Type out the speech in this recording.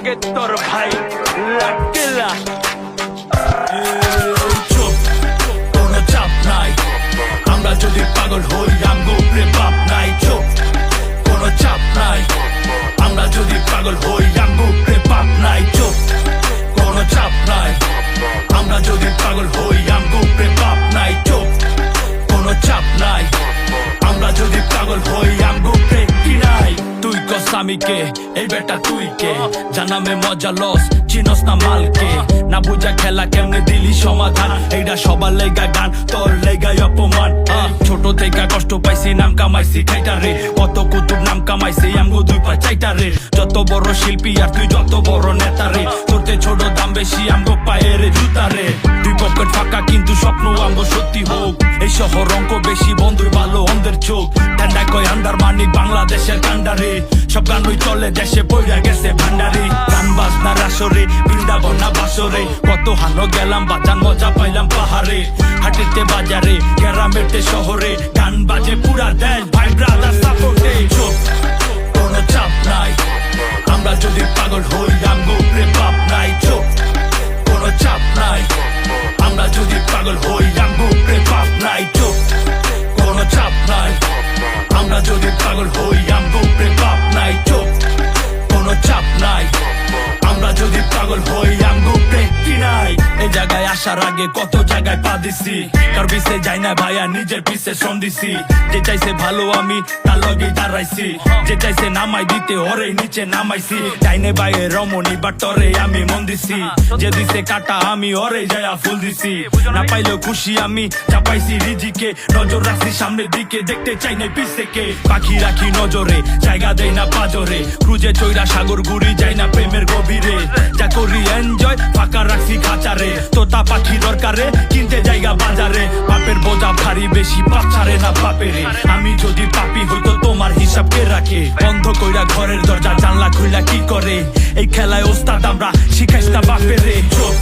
লাগে তোর ভাই লাকেলা চুপ, কোনো চাপ নাই, আমরা যদি পাগল হই আমগো উপরে বাপ নাই। চুপ, কোনো চাপ নাই, আমরা যদি পাগল হই আমগো উপরে বাপ নাই। চুপ, কোনো চাপ নাই, আমরা যদি পাগল হই আমগো উপরে বাপ নাই। চুপ, কোনো চাপ নাই, আমরা যদি পাগল হই আমগো উপরে কি নাই। তুই কস আমি কে, এই বেটা তুই কে, জানামে মজা লস চিনস না মালকে, না বুঝা খেলা কেমনে দিলি সমাধান। এইটা সবার লেগা গান, তোর লেগাই অপমান। ছোট থেকে কষ্ট পাইছি, নাম কামাইছি খাইটারে, কত কুতুব নাম কামাইছি আমগো দুই পা চাইটারে। যত বড় শিল্পী আর তুই যত বড় নেতারে, তোরতে ছোট দাম বেশি আমগো পায়ের জুতারে। দুই পকেট ফাঁকা কিন্তু স্বপ্ন আমগো সত্যি হোক, এই শহর অঙ্ক বেশি বন্ধুর ভালো অন্ধের চোখ। ঠান্ডা কয় আন্দার মানিক বাংলাদেশের কান্ডারে, সব গানই চলে দেশে বইরা গেছে ভান্ডারে। গান বাজনার আসরে বৃন্দাবন না বাসরে, কত হানো গেলাম বাজান মজা পাইলাম পাহাড়ে। হাটেতে বাজারে গ্রামেতে শহরে, গান বাজে পুরা দেশ ভাই ব্রাদার সাপোর্টে। চুপ, কোনো চাপ নাই, আমরা যদি পাগল হই আমগো উপরে বাপ নাই। চুপ, কোনো চাপ নাই, আমরা যদি পাগল হই আমগো উপরে বাপ নাই। চুপ, কোনো চাপ নাই, আমরা যদি পাগল হই আমগো উপরে বাপ নাই। চুপ, কোনো চাপ নাই, আমরা যদি পাগল হই আমগো উপরে কি নাই। এই জায়গায় আসার আগে কত জায়গায় পা দিছি, কার পিছে যাই না ভাইয়া নিজের পিছে শ্রম দিছি। যে চাইছে ভালো আমি তার লগে দাঁড়াইছি, যে চাইছে নামাই দিতে ওরে নিচে নামাইছি। ডাইনে বাইরে রমণী বাট তরে আমি মন দিছি, যে দিছে কাটা আমি ওরে যায়া ফুল দিছি। না পাইলেও খুশি আমি চাপাইছি রিজিকে, নজর রাখছি সামনের দিকে দেখতে চাই না পিছ থেকে। পাখি রাখি নজরে জায়গা দেয় না পাজরে, ক্রুজে চৈরা সাগর ঘুরি যাই না প্রেমের গভীরে। যা করি এনজয় ফাঁকা রাখছি খাঁচারে, তোতা পাখি দরকারে কিনতে জায়গা বাজারে। বাপের বোঝা ভারী বেশি বাচ্চারে না বাপেরে, আমি যদি পাপি হইতো তোমার হিসাব কে রাখে। বন্ধ কইরা ঘরের দরজা জানলা খুইলা কি করে, এই খেলায় ওস্তাদ আমরা শিখাইস না বাপেরে। চুপ,